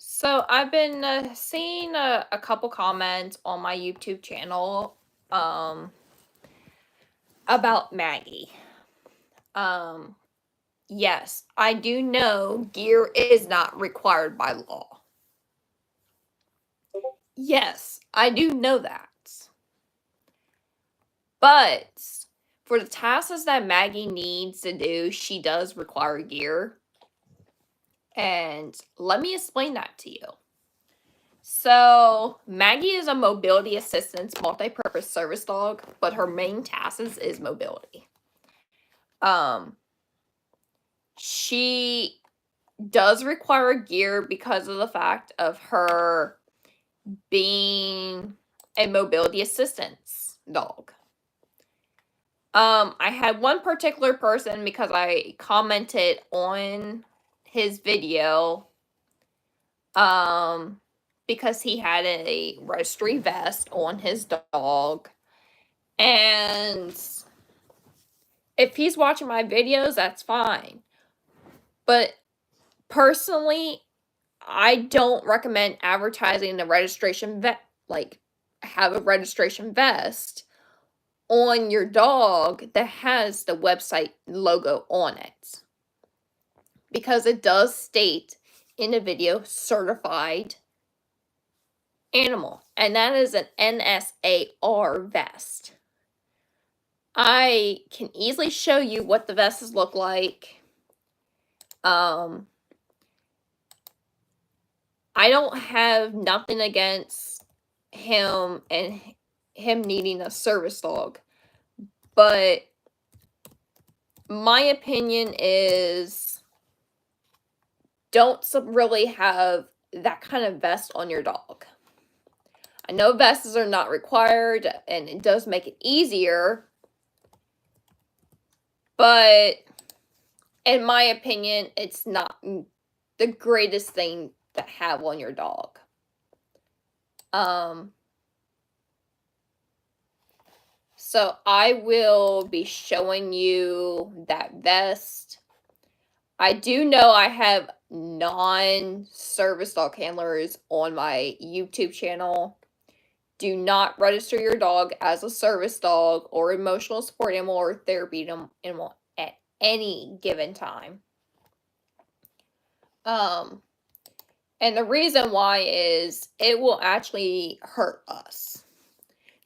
So I've been seeing a couple comments on my YouTube channel um, about Maggie. Um, yes, I do know gear is not required by law. Yes, I do know that. But for the tasks that Maggie needs to do, she does require gear. And let me explain that to you. So, Maggie is a mobility assistance multi-purpose service dog, but her main task is mobility. Um, she does require gear because of the fact of her being a mobility assistance dog. I had one particular person because I commented on his video, because he had a registry vest on his dog. And if he's watching my videos, that's fine. But personally, I don't recommend advertising the registration have a registration vest on your dog that has the website logo on it. Because it does state in the video certified animal, and that is an NSAR vest. I can easily show you what the vests look like. I don't have nothing against him and him needing a service dog, but my opinion is don't really have that kind of vest on your dog. I know vests are not required, and it does make it easier, but in my opinion, it's not the greatest thing to have on your dog. So I will be showing you that vest. I do know I have non-service dog handlers on my YouTube channel. Do not register your dog as a service dog or emotional support animal or therapy animal at any given time. And the reason why is it will actually hurt us.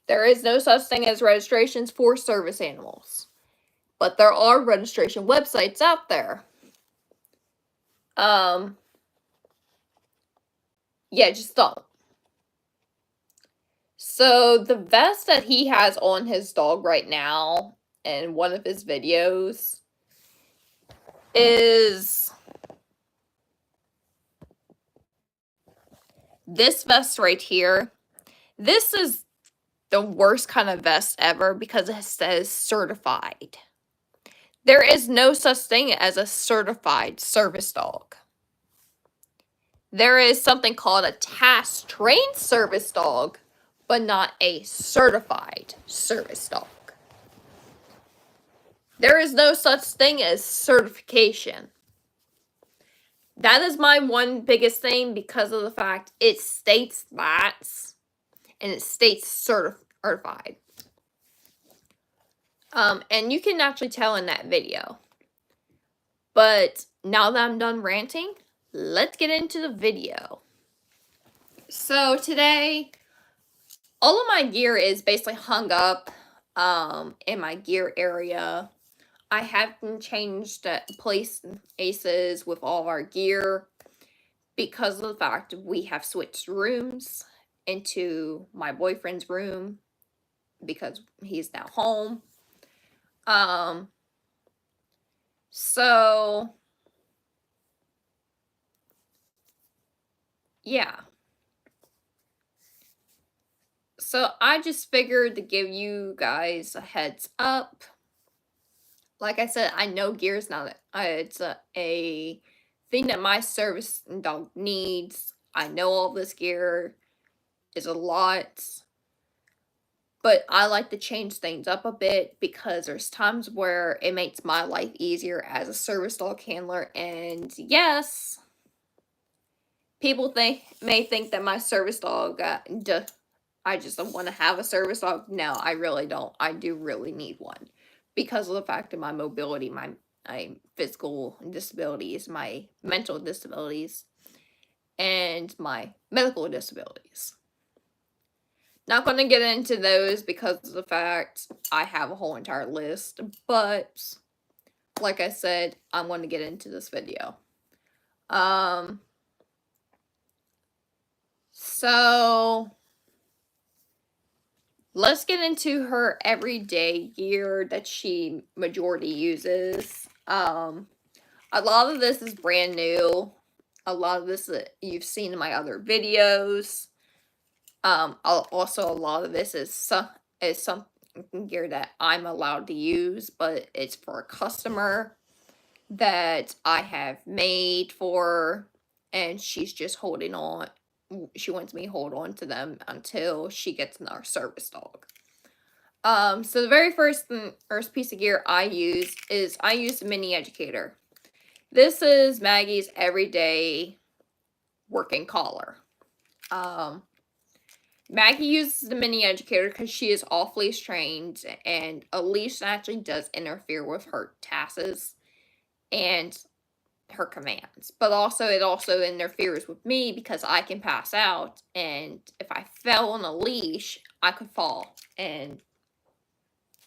There is no such thing as registrations for service animals, but there are registration websites out there. Yeah, just don't. So the vest that he has on his dog right now in one of his videos is this vest right here. This is the worst kind of vest ever because it says certified. There is no such thing as a certified service dog. There is something called a task trained service dog, but not a certified service dog. There is no such thing as certification. That is my one biggest thing because of the fact it states that, and it states certified. And you can actually tell in that video. But now that I'm done ranting, let's get into the video. So today, all of my gear is basically hung up in my gear area. I haven't changed places with all of our gear because of the fact we have switched rooms into my boyfriend's room because he's now home. So yeah. So I just figured to give you guys a heads up. Like I said, I know gear is not it's a thing that my service dog needs. I know all this gear is a lot, but I like to change things up a bit because there's times where it makes my life easier as a service dog handler. And yes, people may think that my service dog, I just don't want to have a service dog. No, I really don't. I do really need one because of the fact of my mobility, my physical disabilities, my mental disabilities, and my medical disabilities. Not going to get into those because of the fact I have a whole entire list, but like I said, I'm going to get into this video. So let's get into her everyday gear that she majority uses. A lot of this is brand new. A lot of this you've seen in my other videos. Also a lot of this is some gear that I'm allowed to use, but it's for a customer that I have made for, and she's just holding on. She wants me to hold on to them until she gets our service dog. So the very first piece of gear I use the mini educator. This is Maggie's everyday working collar. Maggie uses the mini educator because she is off-leash trained, and a leash actually does interfere with her tasks and her commands. But also, it also interferes with me because I can pass out, and if I fell on a leash, I could fall and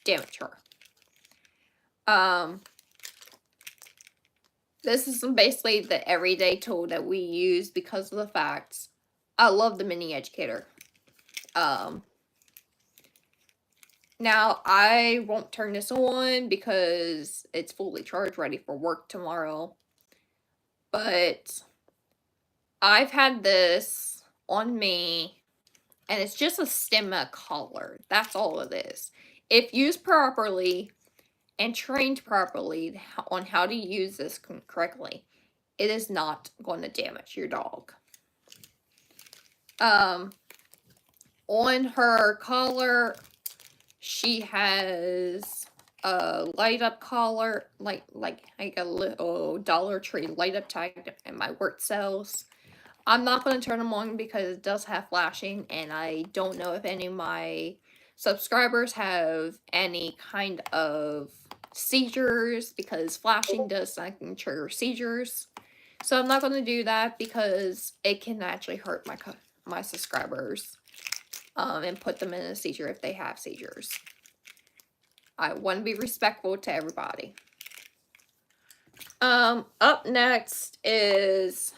damage her. This is basically the everyday tool that we use because of the fact I love the mini educator. Now, I won't turn this on because it's fully charged, ready for work tomorrow. But I've had this on me, and it's just a stemma collar. That's all it is. If used properly and trained properly on how to use this correctly, it is not going to damage your dog. On her collar, she has a light up collar, like a little Dollar Tree light up tag in my work cells. I'm not going to turn them on because it does have flashing, and I don't know if any of my subscribers have any kind of seizures, because flashing does trigger seizures. So I'm not going to do that because it can actually hurt my subscribers and put them in a seizure if they have seizures. I want to be respectful to everybody. Up next is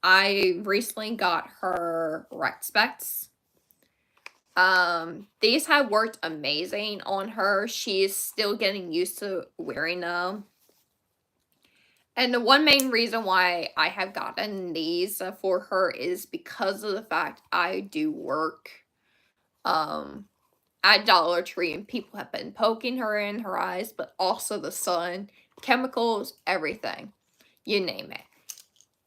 I recently got her rec specs. These have worked amazing on her. She's still getting used to wearing them. And the one main reason why I have gotten these for her is because of the fact I do work at Dollar Tree, and people have been poking her in her eyes, but also the sun, chemicals, everything. You name it.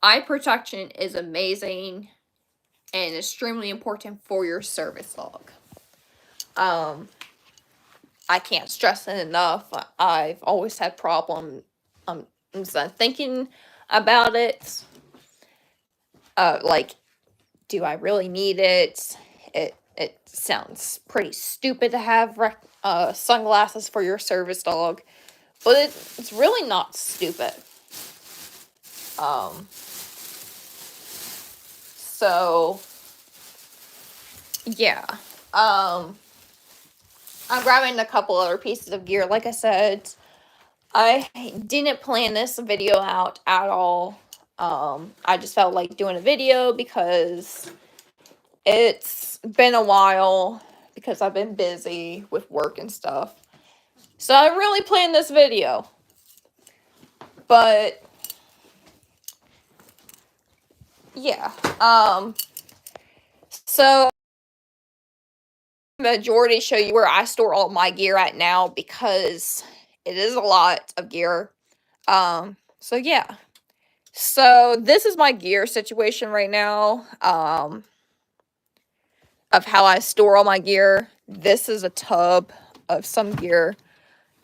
Eye protection is amazing and extremely important for your service dog. I can't stress it enough. I've always had problems thinking about it. Like, do I really need it? It sounds pretty stupid to have sunglasses for your service dog, but it's really not stupid. So yeah. I'm grabbing a couple other pieces of gear. Like I said, I didn't plan this video out at all. I just felt like doing a video because it's been a while, because I've been busy with work and stuff. So I really planned this video. But yeah. So majority show you where I store all my gear at now, because it is a lot of gear. So yeah. So this is my gear situation right now. Of how I store all my gear. This is a tub of some gear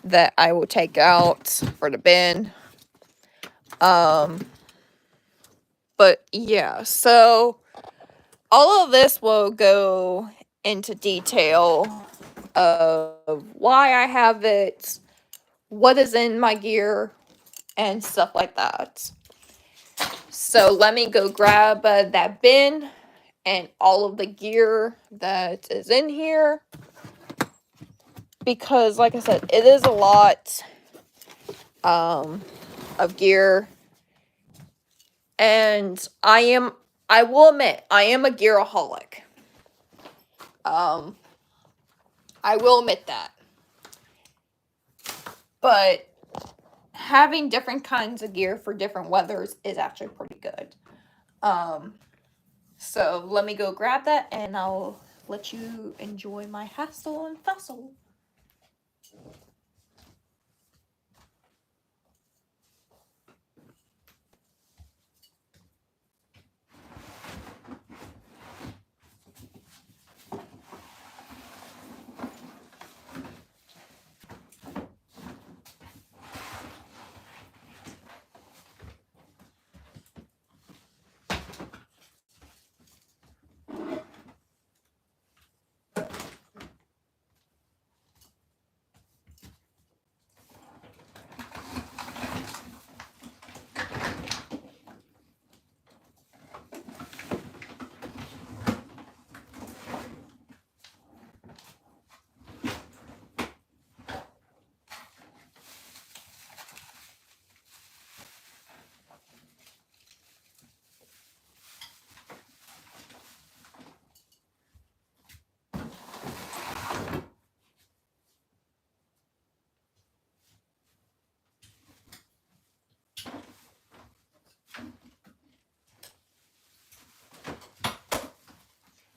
that I will take out for the bin. But yeah, so all of this will go into detail of why I have it, what is in my gear, and stuff like that. So let me go grab that bin and all of the gear that is in here. Because, like I said, it is a lot of gear. And I will admit, I am a gearaholic. I will admit that. But having different kinds of gear for different weathers is actually pretty good. So let me go grab that and I'll let you enjoy my hassle and fussle.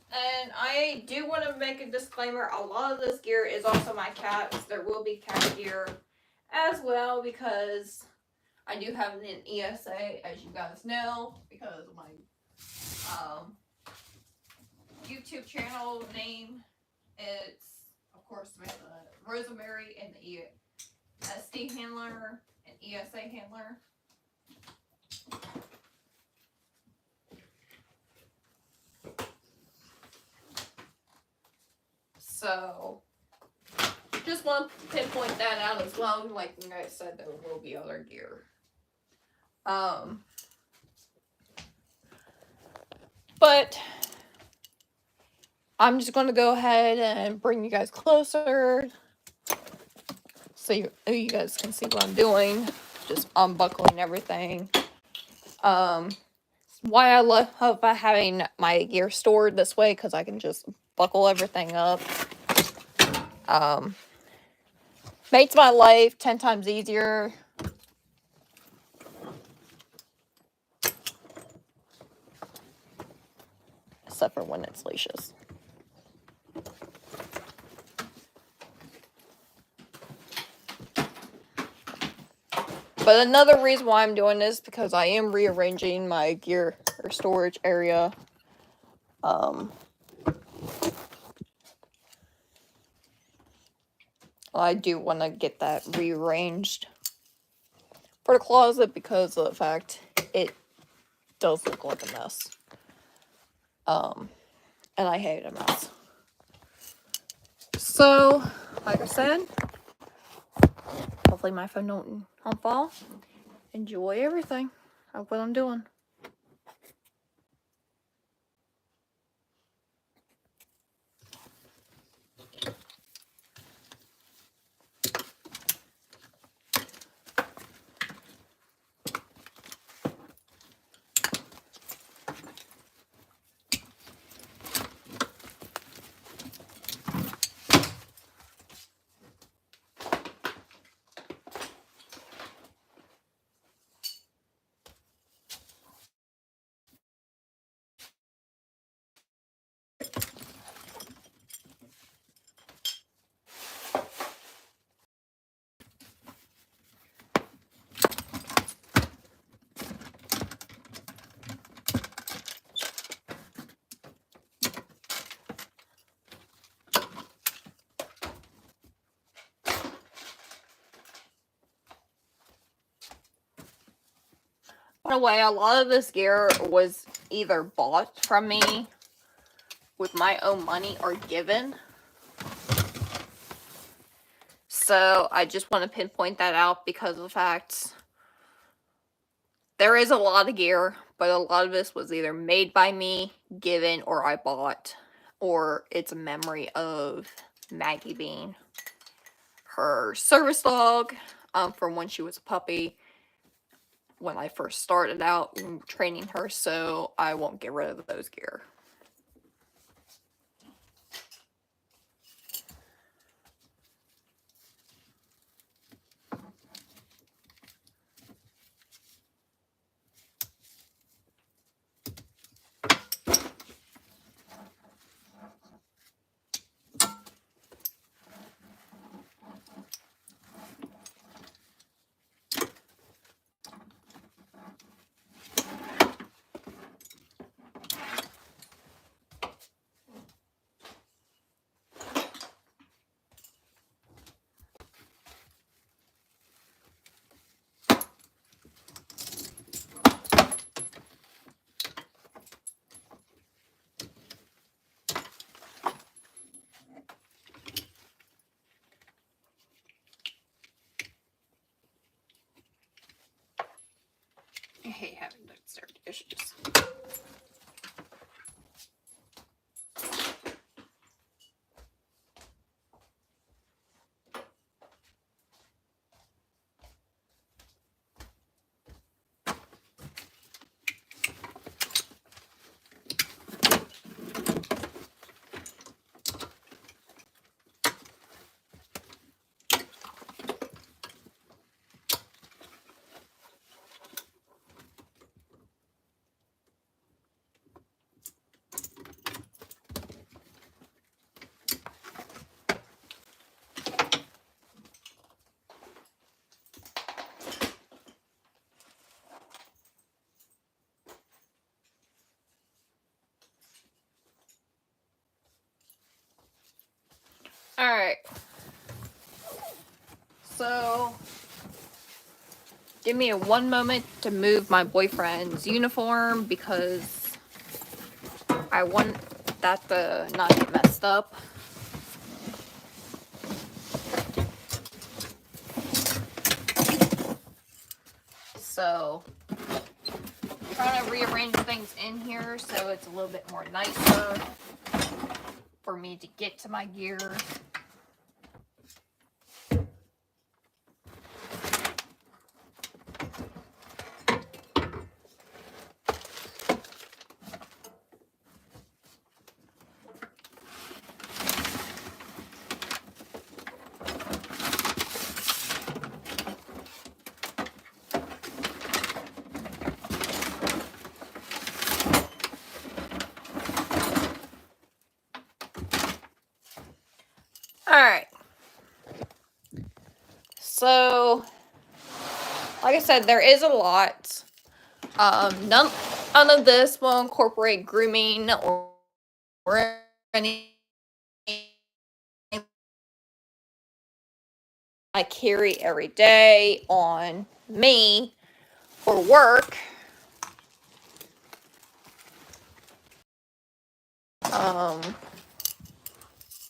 And I do want to make a disclaimer, a lot of this gear is also my cat's. There will be cat gear as well because I do have an ESA, as you guys know, because of my YouTube channel name. It's, of course, Rosemary and the SD handler and ESA handler. So, just want to pinpoint that out as well. Like I said, there will be other gear. But I'm just going to go ahead and bring you guys closer so you guys can see what I'm doing. Just unbuckling everything. Why I love having my gear stored this way, because I can just buckle everything up. Makes my life 10 times easier. Except for when it's leashes. But another reason why I'm doing this, because I am rearranging my gear or storage area. I do want to get that rearranged for the closet because of the fact it does look like a mess. And I hate a mess. So, like I said, hopefully my phone don't fall. Enjoy everything of what I'm doing. the way, a lot of this gear was either bought from me with my own money or given. So I just want to pinpoint that out because of the fact there is a lot of gear, but a lot of this was either made by me, given, or I bought, or it's a memory of Maggie being her service dog from when she was a puppy, when I first started out training her, so I won't get rid of those gear. I hate having those dirty dishes. Alright. So, give me one moment to move my boyfriend's uniform because I want that to not get messed up. So, I'm trying to rearrange things in here so it's a little bit more nicer for me to get to my gear. Alright. So, like I said, there is a lot. None of this will incorporate grooming or any I carry every day on me for work.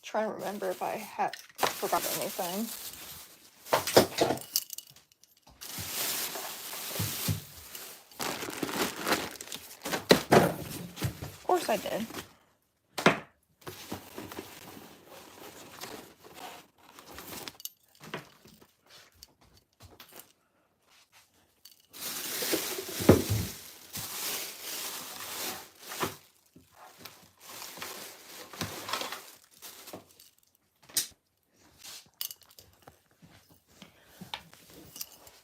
Trying to remember if I forgot anything. Of course I did.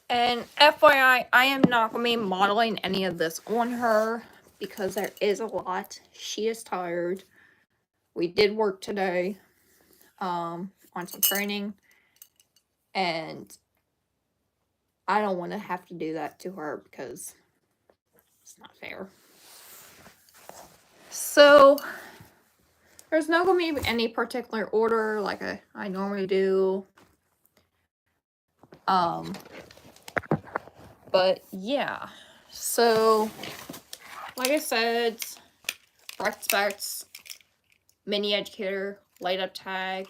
And FYI, I am not going to be modeling any of this on her because there is a lot. She is tired. We did work today on some training, and I don't want to have to do that to her because it's not fair. So, there's not going to be any particular order like I normally do. But yeah, So, like I said, Bright Specs, Mini Educator, Light Up Tag.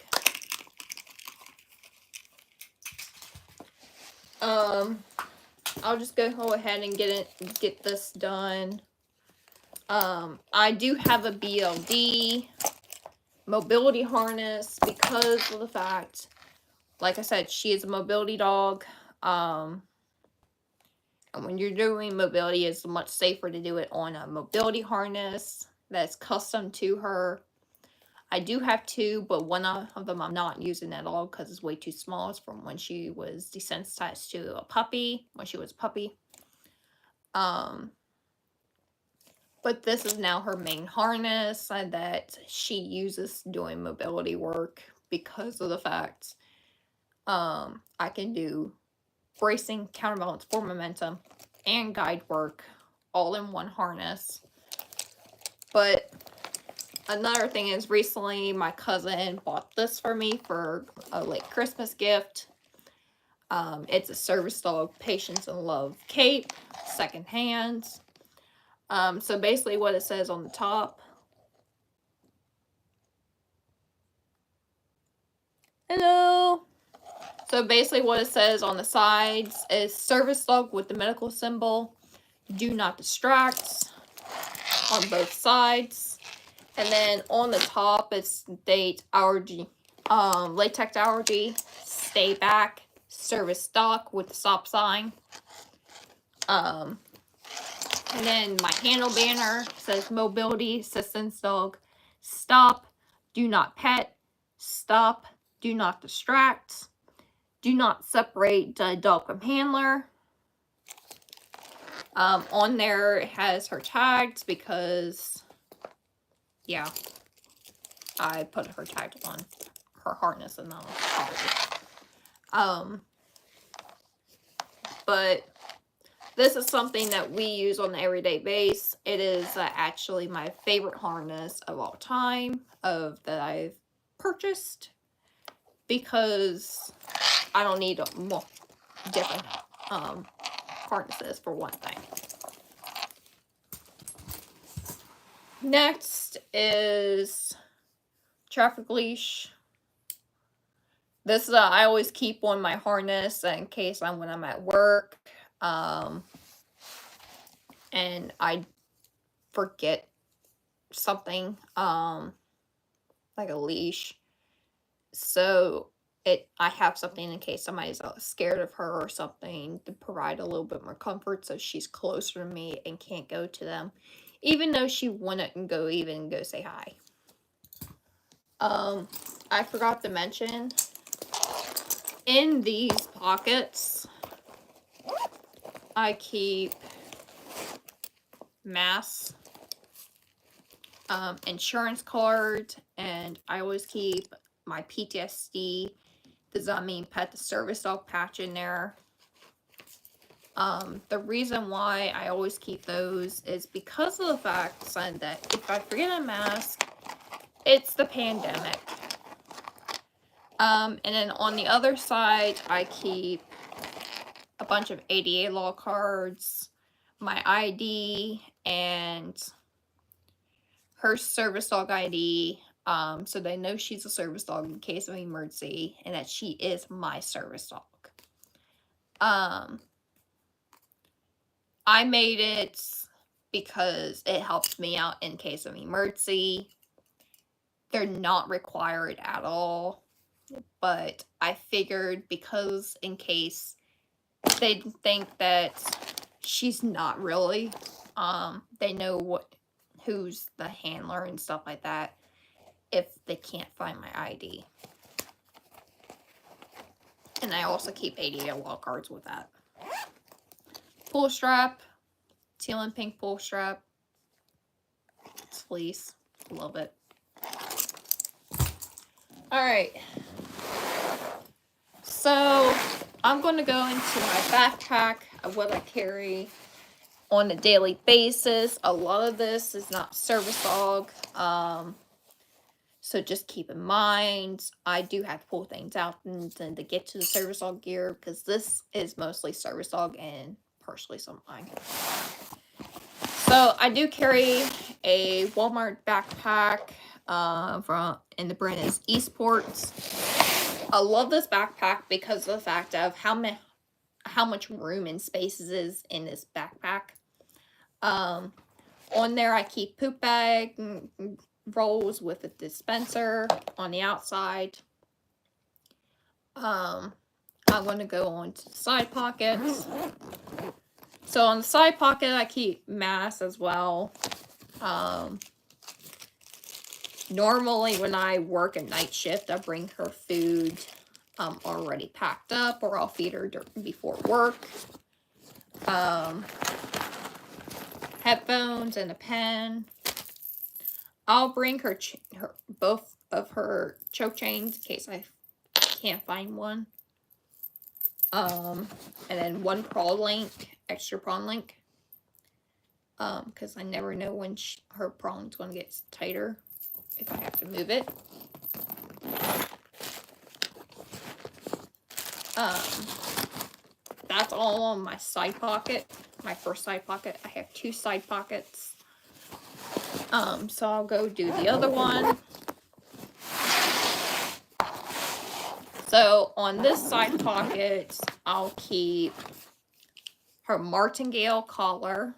I'll just go ahead and get this done. I do have a BLD mobility harness because of the fact, like I said, she is a mobility dog. And when you're doing mobility, it's much safer to do it on a mobility harness that's custom to her. I do have two, but one of them I'm not using at all because it's way too small. It's from when she was desensitized to a puppy, when she was a puppy. But this is now her main harness that she uses doing mobility work because of the fact I can do bracing, counterbalance, forward momentum, and guide work all in one harness. But another thing is, recently my cousin bought this for me for a late Christmas gift. It's a service dog Patience and Love cape, secondhand. So basically what it says on the top. Hello! So basically what it says on the sides is service dog with the medical symbol. Do not distract on both sides. And then on the top it states allergy, latex allergy, stay back, service dog with the stop sign. And then my handle banner says mobility assistance dog, stop, do not pet, stop, do not distract, do not separate the dog from handler. On there it has her tags because, yeah, I put her tags on her harness and not but this is something that we use on an everyday basis. It is actually my favorite harness of all time that I've purchased because I don't need more different harnesses for one thing. Next is traffic leash. This I always keep on my harness in case when I'm at work. And I forget something, like a leash. So I have something in case somebody's scared of her or something to provide a little bit more comfort so she's closer to me and can't go to them. Even though she wouldn't go say hi. I forgot to mention, in these pockets, I keep masks, insurance card, and I always keep my PTSD, does that mean pet the service dog patch in there. The reason why I always keep those is because of the fact that if I forget a mask, it's the pandemic. And then on the other side, I keep a bunch of ADA law cards, my ID, and her service dog ID, so they know she's a service dog in case of emergency, and that she is my service dog. I made it because it helps me out in case of emergency. They're not required at all, but I figured because in case they think that she's not really, they know who's the handler and stuff like that if they can't find my ID. And I also keep ADA law cards with that. Pull strap, teal and pink pull strap. It's fleece, love it. Alright, so I'm going to go into my backpack of what I carry on a daily basis. A lot of this is not service dog, so just keep in mind, I do have to pull things out to get to the service dog gear because this is mostly service dog and partially some mine. So I do carry a Walmart backpack in the brand is Esports. I love this backpack because of the fact of how much room and spaces is in this backpack. On there I keep poop bag rolls with a dispenser on the outside. I'm going to go on to the side pockets. So on the side pocket, I keep masks as well. Normally when I work a night shift, I bring her food already packed up, or I'll feed her before work. Headphones and a pen. I'll bring her both of her choke chains in case I can't find one. And then one prawn link, extra prawn link. Because I never know when her prawn's going to get tighter if I have to move it. That's all on my side pocket. My first side pocket. I have 2 side pockets. So I'll go do the other one. So on this side pocket, I'll keep her martingale collar.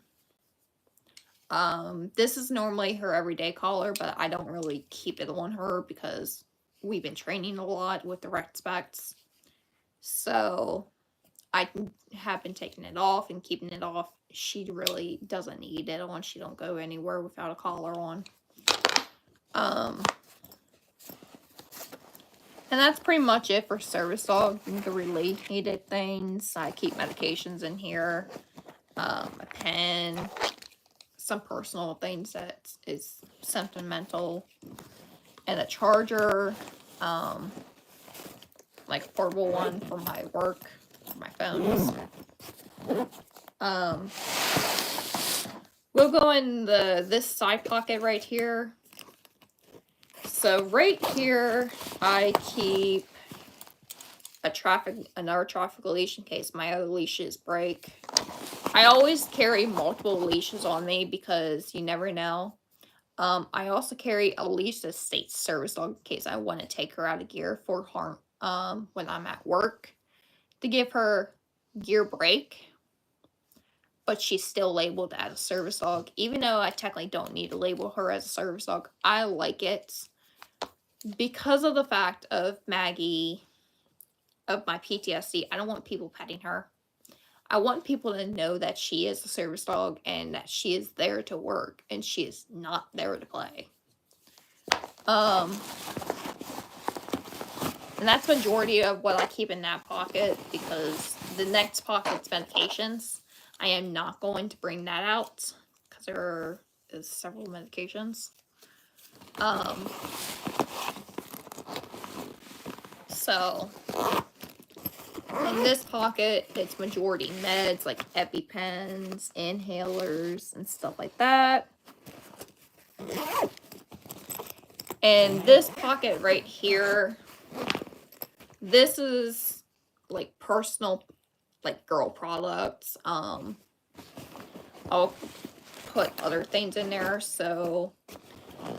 This is normally her everyday collar, but I don't really keep it on her because we've been training a lot with the red specs. So I have been taking it off and keeping it off. She really doesn't need it on. She don't go anywhere without a collar on. And that's pretty much it for service dog. The really needed things. I keep medications in here. A pen. Some personal things that is sentimental. And a charger. Like a portable one for my work. For my phones. We'll go in this side pocket right here. So right here, I keep another traffic leash in case my other leashes break. I always carry multiple leashes on me because you never know. I also carry a leash that states service dog in case I want to take her out of gear for harm when I'm at work to give her gear break. But she's still labeled as a service dog. Even though I technically don't need to label her as a service dog, I like it. Because of the fact of Maggie, of my PTSD, I don't want people petting her. I want people to know that she is a service dog and that she is there to work and she is not there to play. And that's majority of what I keep in that pocket because the next pocket's medications. I am not going to bring that out because there is several medications. So, in this pocket, it's majority meds like EpiPens, inhalers, and stuff like that. And this pocket right here, this is like personal, like girl products. I'll put other things in there. So,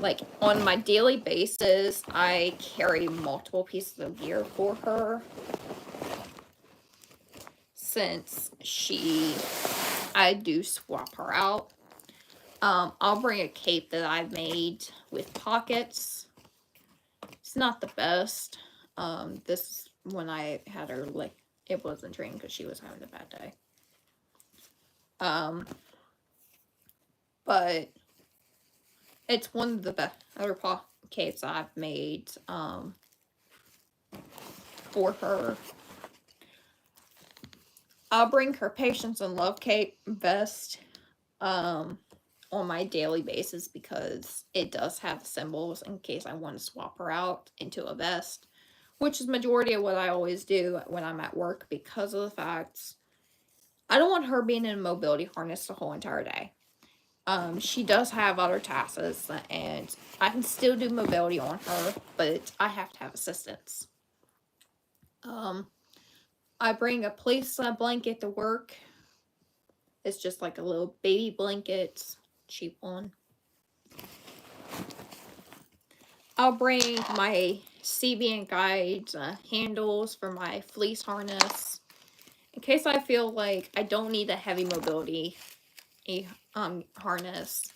like on my daily basis, I carry multiple pieces of gear for her. Since I do swap her out. I'll bring a cape that I've made with pockets. It's not the best. This when I had her, like, it wasn't trained because she was having a bad day. But it's one of the better capes I've made for her. I'll bring her Patience and Love cape vest on my daily basis because it does have symbols in case I want to swap her out into a vest, which is majority of what I always do when I'm at work because of the fact I don't want her being in a mobility harness the whole entire day. She does have other tasks and I can still do mobility on her, but I have to have assistance. I bring a blanket to work. It's just like a little baby blanket. cheap one. I'll bring my CBN guides, handles for my fleece harness, in case I feel like I don't need a heavy mobility harness,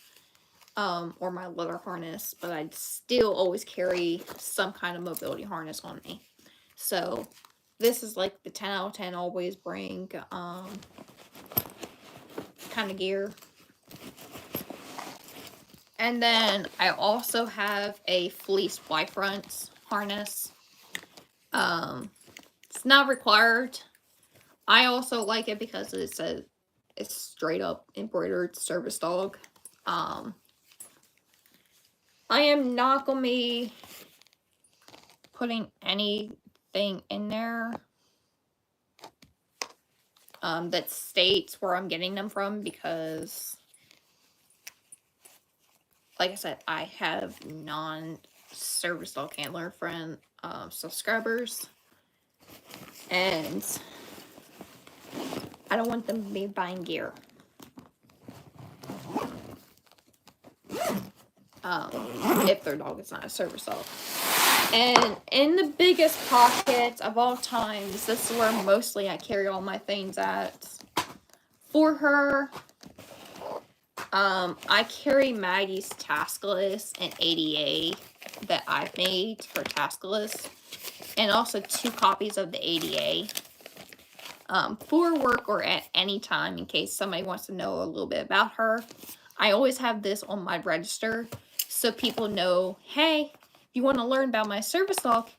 or my leather harness, but I'd still always carry some kind of mobility harness on me. So this is like the 10 out of 10 always bring kind of gear. And then I also have a fleece Y-front harness. It's not required. I also like it because it's straight up embroidered service dog. I am not gonna be putting anything in there that states where I'm getting them from, because like I said, I have non-service dog handler friend subscribers, and I don't want them to be buying gear. If their dog is not a service dog. And in the biggest pocket of all times, this is where mostly I carry all my things at. For her, I carry Maggie's task list and ADA that I've made for task list, and also 2 copies of the ADA for work or at any time in case somebody wants to know a little bit about her. I always have this on my register so people know, hey, if you want to learn about my service dog,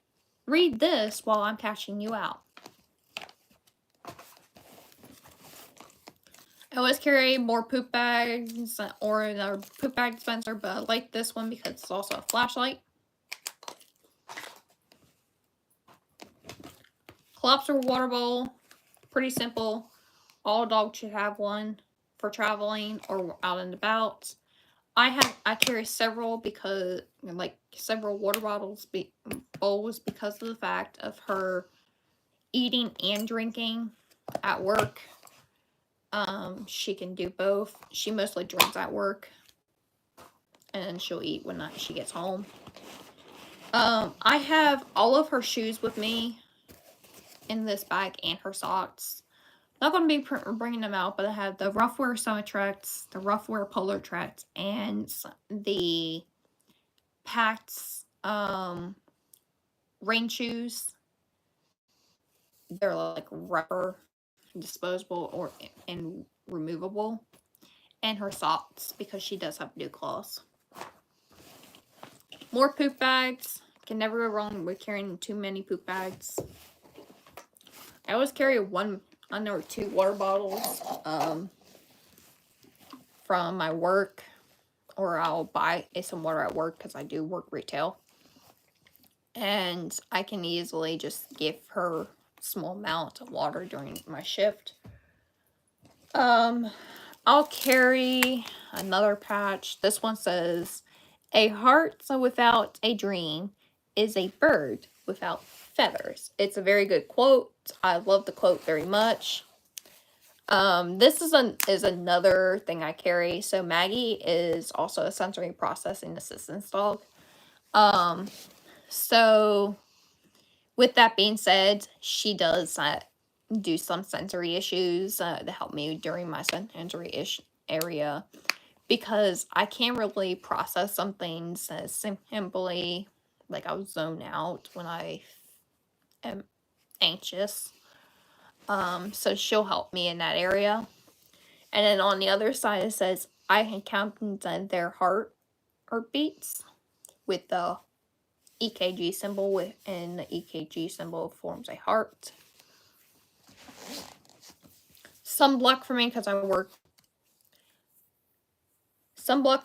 read this while I'm catching you out. I always carry more poop bags or another poop bag dispenser, but I like this one because it's also a flashlight. Collapsible water bowl, pretty simple. All dogs should have one for traveling or out and about. I carry several because, like, several water bowls because of the fact of her eating and drinking at work. She can do both. She mostly drinks at work, and then she'll eat when she gets home. I have all of her shoes with me in this bag and her socks. Not going to be bringing them out, but I have the Roughwear Summit Tracks, the Roughwear Polar Tracks, and the Packs rain shoes. They're like rubber, disposable and removable. And her socks, because she does have dew claws. More poop bags. Can never go wrong with carrying too many poop bags. I always carry 1 or 2 water bottles from my work, or I'll buy some water at work because I do work retail, and I can easily just give her a small amount of water during my shift. I'll carry another patch. This one says, "A heart without a dream is a bird without feathers." It's a very good quote. I love the quote very much. This is another thing I carry. So Maggie is also a sensory processing assistance dog. So with that being said, she does do some sensory issues to help me during my sensory area, because I can't really process some things as simply, like, I'll zone out when I am anxious. So she'll help me in that area. And then on the other side it says, I can count their heartbeats with the EKG symbol, and the EKG symbol forms a heart. Sunblock for me because I work. Sunblock